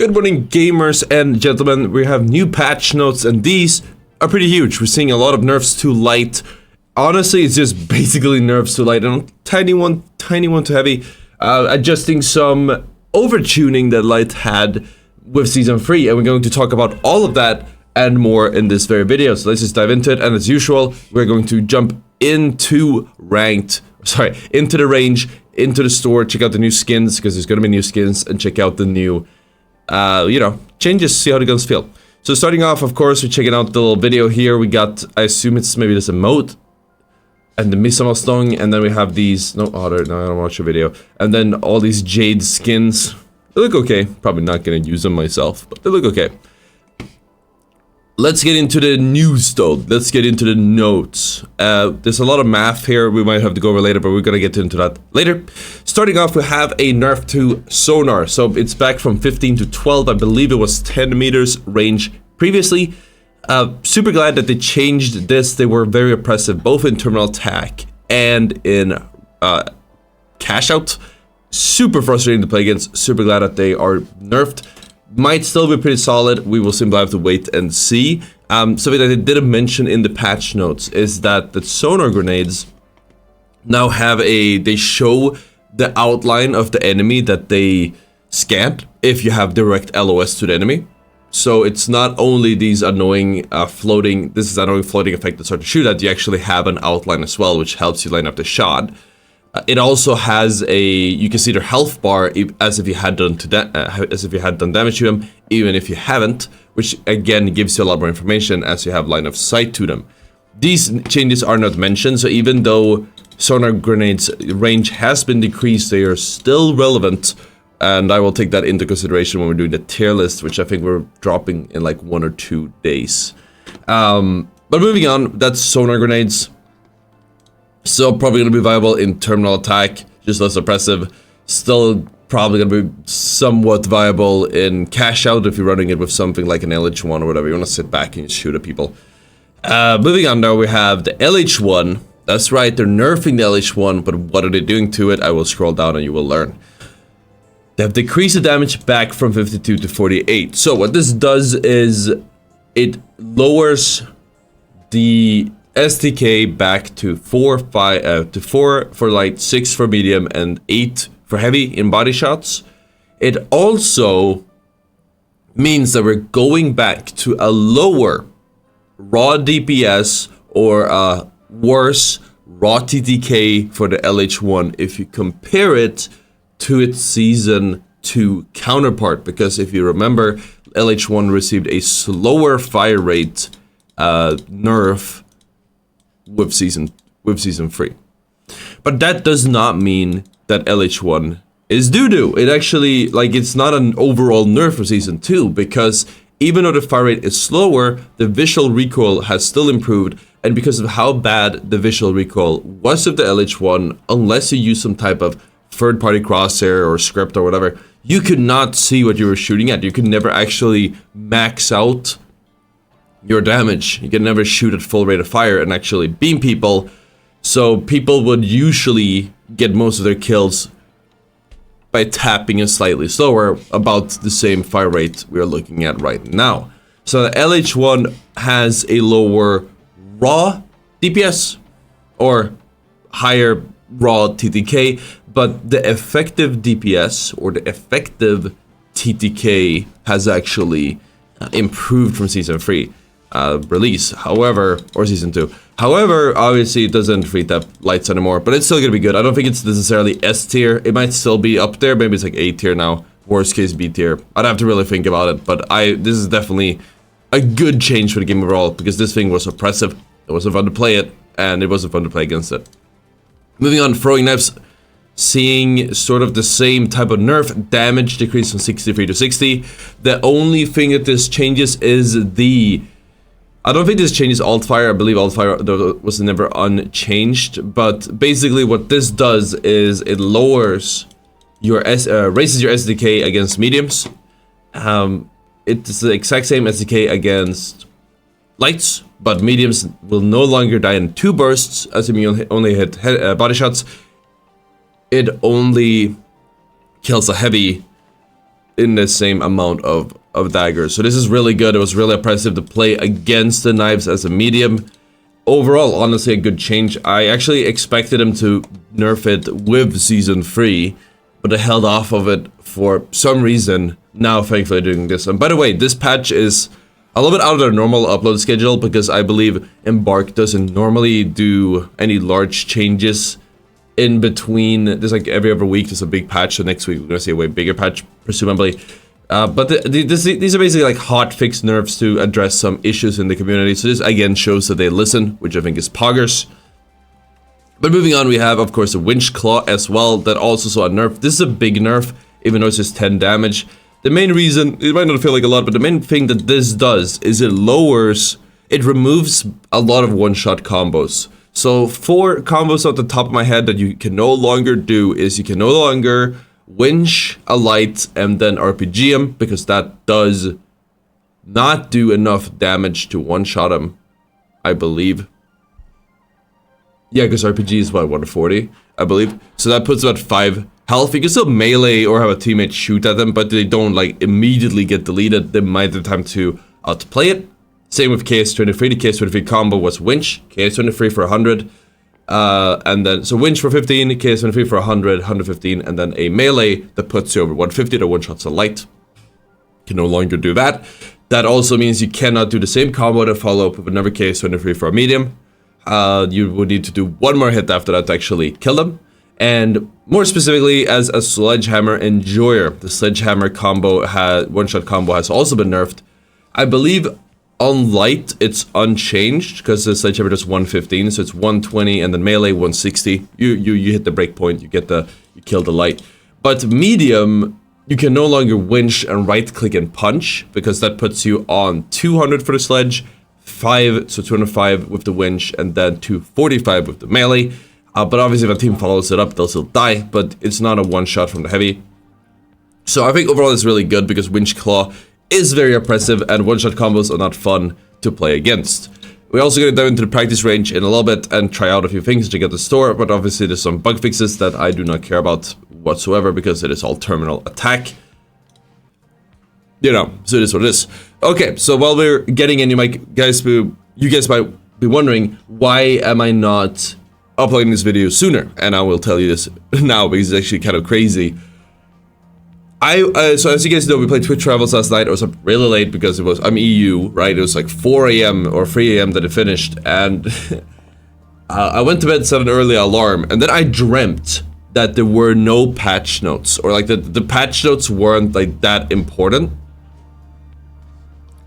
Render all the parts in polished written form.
Good morning, gamers and gentlemen. We have new patch notes, and these are pretty huge. We're seeing a lot of nerfs to light. Honestly, it's just basically nerfs to light and tiny one to heavy. Adjusting some overtuning that light had with Season 3, and we're going to talk about all of that and more in this very video. So let's just dive into it, and as usual, we're going to jump into into the range, into the store, check out the new skins, because there's going to be new skins, and check out the new changes, see how the guns feel. So starting off, of course, we're checking out the little video here. We got, I assume it's maybe this emote, and the Misamastong, and then we have these, no, Ottr, no, I don't watch your video, and then all these Jade skins. They look okay, probably not gonna use them myself, but they look okay. Let's get into the news though, let's get into the notes. There's a lot of math here, we might have to go over later, but we're gonna get into that later. Starting off, we have a nerf to sonar, so it's back from 15 to 12, I believe it was 10 meters range previously. Super glad that they changed this. They were very oppressive, both in terminal attack and in cash out. Super frustrating to play against, super glad that they are nerfed. Might still be pretty solid, we will simply have to wait and see. Something that they didn't mention in the patch notes is that the sonar grenades now have they show the outline of the enemy that they scanned if you have direct LOS to the enemy. So it's not only these annoying floating effect that start to shoot at, you actually have an outline as well, which helps you line up the shot. It also has you can see their health bar as if you had done damage to them, even if you haven't, which again gives you a lot more information as you have line of sight to them. These changes are not mentioned, so even though sonar grenades range has been decreased, they are still relevant, and I will take that into consideration when we're doing the tier list, which I think we're dropping in like 1 or 2 days. But moving on, that's sonar grenades. Still probably going to be viable in terminal attack, just less oppressive. Still probably going to be somewhat viable in cash out if you're running it with something like an LH1 or whatever. You want to sit back and shoot at people. Moving on now, we have the LH1. That's right, they're nerfing the LH1, but what are they doing to it? I will scroll down and you will learn. They have decreased the damage back from 52 to 48. So what this does is it lowers the STK back to 4 for light, 6 for medium, and 8 for heavy in body shots. It also means that we're going back to a lower raw DPS or a worse raw TTK for the LH1 if you compare it to its Season 2 counterpart, because if you remember, LH1 received a slower fire rate nerf with season 3, but that does not mean that LH1 is doo-doo. It actually, like, it's not an overall nerf for Season 2, because even though the fire rate is slower, the visual recoil has still improved, and because of how bad the visual recoil was of the LH1, unless you use some type of third-party crosshair or script or whatever, you could not see what you were shooting at. You could never actually max out your damage. You can never shoot at full rate of fire and actually beam people. So people would usually get most of their kills by tapping it slightly slower, about the same fire rate we are looking at right now. So the LH1 has a lower raw DPS or higher raw TTK, but the effective DPS or the effective TTK has actually improved from Season 3 release, however, or Season 2. However, obviously it doesn't treat that lights anymore, but it's still gonna be good. I don't think it's necessarily S tier. It might still be up there. Maybe it's like A tier now. Worst case B tier. I'd have to really think about it, but this is definitely a good change for the game overall, because this thing was oppressive. It wasn't fun to play it, and it wasn't fun to play against it. Moving on, throwing knives, seeing sort of the same type of nerf. Damage decreased from 63 to 60. The only thing that this changes is I don't think this changes alt fire. I believe alt fire was never unchanged, but basically what this does is it lowers your raises your SDK against mediums. It's the exact same SDK against lights, but mediums will no longer die in 2 bursts, assuming you only hit body shots. It only kills a heavy in the same amount of daggers. So this is really good. It was really oppressive to play against the knives as a medium. Overall, honestly, a good change. I actually expected him to nerf it with Season 3, but I held off of it for some reason. Now, thankfully, doing this. And by the way, this patch is a little bit out of their normal upload schedule because I believe Embark doesn't normally do any large changes in between. There's like every other week there's a big patch, so next week we're gonna see a way bigger patch, presumably. But these are basically like hot fix nerfs to address some issues in the community. So this again shows that they listen, which I think is poggers. But moving on, we have of course a winch claw as well that also saw a nerf. This is a big nerf, even though it's just 10 damage. The main reason, it might not feel like a lot, but the main thing that this does is it removes a lot of one-shot combos. So 4 combos off the top of my head that you can no longer do is you can no longer winch, alight, and then RPG him, because that does not do enough damage to one-shot him, I believe. Yeah, because RPG is what, 140, I believe. So that puts about 5 health. You can still melee or have a teammate shoot at them, but they don't like immediately get deleted. They might have time to outplay it. Same with KS23. The KS23 combo was winch, KS23 for 100, and then so winch for 15, KS23 for 100, 115, and then a melee that puts you over 150 to one-shots a light. Can no longer do that. That also means you cannot do the same combo to follow up with another KS23 for a medium. You would need to do one more hit after that to actually kill them. And more specifically, as a Sledgehammer Enjoyer, the Sledgehammer combo one-shot combo has also been nerfed. I believe on light it's unchanged because the Sledgehammer does 115, so it's 120, and then melee 160. You hit the breakpoint, you kill the light. But medium, you can no longer winch and right-click and punch because that puts you on 200 for the sledge, 5, so 205 with the winch, and then 245 with the melee. But obviously if a team follows it up, they'll still die, but it's not a one-shot from the heavy. So I think overall it's really good because Winch Claw is very oppressive and one-shot combos are not fun to play against. We're also going to dive into the practice range in a little bit and try out a few things to get the store, but obviously there's some bug fixes that I do not care about whatsoever because it is all terminal attack. You know, so it is what it is. Okay, so while we're getting in, you guys might be wondering, why am I not uploading this video sooner? And I will tell you this now because it's actually kind of crazy. So as you guys know, we played Twitch Travels last night. I was up really late because I'm EU, right? It was like 4 AM or 3 AM that it finished, and I went to bed, set an early alarm, and then I dreamt that there were no patch notes, or like the patch notes weren't like that important.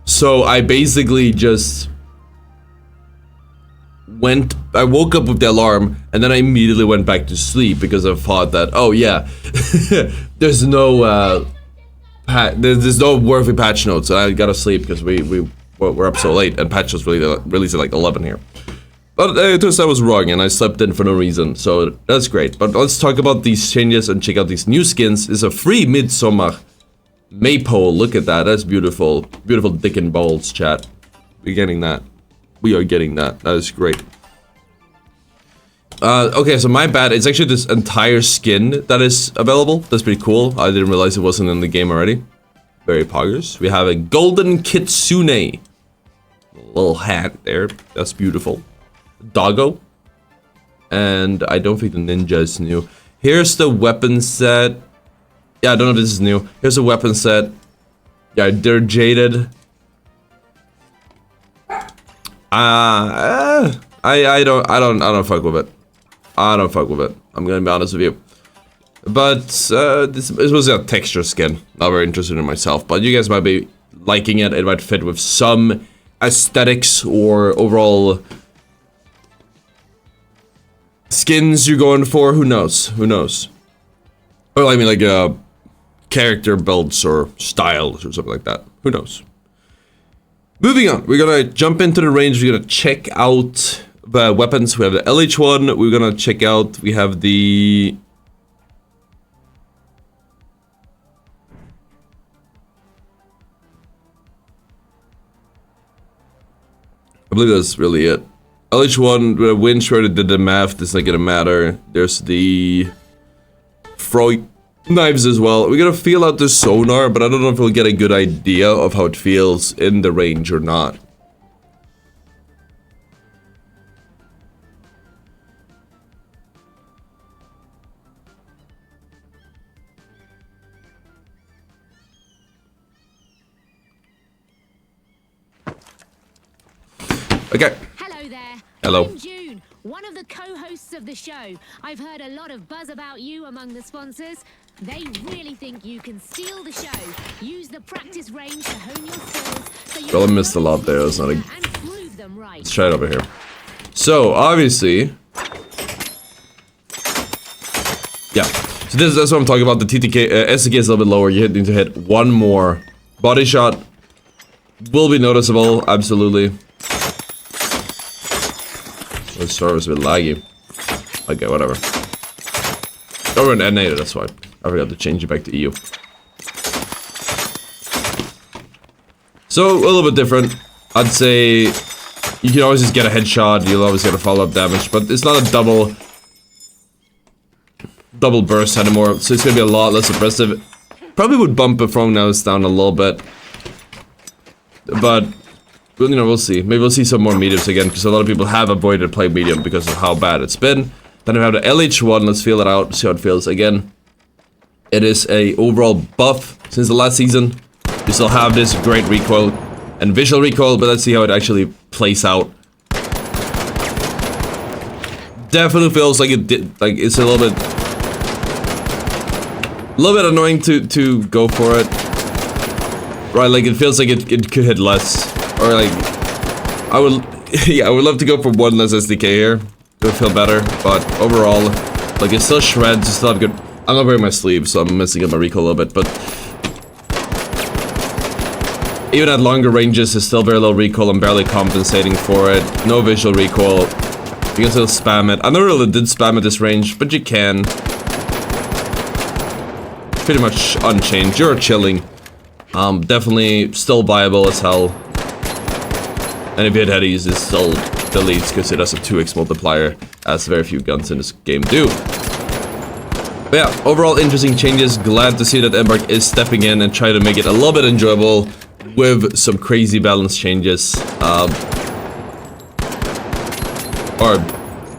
So I basically just I woke up with the alarm, and then I immediately went back to sleep because I thought that, oh yeah, there's no there's no worthy patch notes, and I gotta sleep because we're up so late, and patch notes released at like 11 here. But it turns out I was wrong, and I slept in for no reason, so that's great. But let's talk about these changes and check out these new skins. It's a free Midsummer Maypole. Look at that, that's beautiful. Beautiful dick and balls, chat. We're getting that. We are getting that. That is great. Okay, so my bad. It's actually this entire skin that is available. That's pretty cool. I didn't realize it wasn't in the game already. Very poggers. We have a golden kitsune. A little hat there. That's beautiful. Doggo. And I don't think the ninja is new. Here's the weapon set. Yeah, I don't know if this is new. Here's a weapon set. Yeah, they're jaded. I don't fuck with it. I don't fuck with it. I'm gonna be honest with you. But this was a texture skin. Not very interested in myself, but you guys might be liking it. It might fit with some aesthetics or overall skins you're going for. Who knows? Who knows? Or I mean, like character builds or styles or something like that. Who knows? Moving on, we're gonna jump into the range. We're gonna check out the weapons. We have the LH1. We're gonna check out. We have the. I believe that's really it. LH1, the winch, where did the math, this is not gonna matter. There's the knives as well. We're gonna feel out the sonar, but I don't know if we'll get a good idea of how it feels in the range or not. Okay. Hello there. Hello. I'm June, one of the co-hosts of the show. I've heard a lot of buzz about you among the sponsors. They really think you can steal the show. Use the practice range to hone your skills. So you Well, I missed a lot there. That's not a... and prove them right. Let's try it over here. So, obviously... Yeah. So that's what I'm talking about. The TTK, STK is a little bit lower. You need to hit one more. Body shot will be noticeable, absolutely. The server is a bit laggy. Okay, whatever. Oh, we're in N8, that's why. I forgot to change it back to EU. So, a little bit different. I'd say you can always just get a headshot, you'll always get a follow-up damage, but it's not a double burst anymore, so it's gonna be a lot less aggressive. Probably would bump the throwing nose down a little bit. But, you know, we'll see. Maybe we'll see some more mediums again, because a lot of people have avoided playing medium because of how bad it's been. Then we have the LH1, let's feel it out, see how it feels again. It is a overall buff since the last season. You still have this great recoil and visual recoil, but let's see how it actually plays out. Definitely feels like it did, like it's a little bit annoying to go for it. Right, like it feels like it could hit less. Or like, I would, yeah, I would love to go for one less SDK here. It would feel better, but overall, like it still shreds, it's still have good. I'm not wearing my sleeve, so I'm messing up my recoil a little bit, but even at longer ranges, it's still very low recoil. I'm barely compensating for it. No visual recoil. You can still spam it. I never really did spam at this range, but you can. Pretty much unchanged. You're chilling. Definitely still viable as hell. And if you hit headies, it still deletes because it has a 2x multiplier, as very few guns in this game do. But yeah, overall interesting changes. Glad to see that Embark is stepping in and trying to make it a little bit enjoyable with some crazy balance changes. Or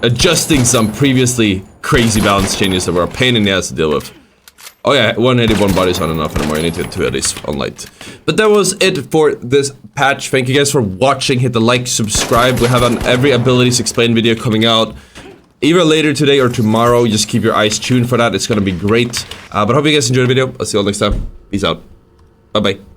adjusting some previously crazy balance changes that were a pain in the ass to deal with. Oh yeah, 181 bodies not enough anymore, you need to hit 2 headies on light. But that was it for this patch. Thank you guys for watching, hit the like, subscribe. We have an every abilities explained video coming out either later today or tomorrow. Just keep your eyes tuned for that, it's gonna be great. But hope you guys enjoyed the video. I'll see you all next time. Peace out. Bye bye.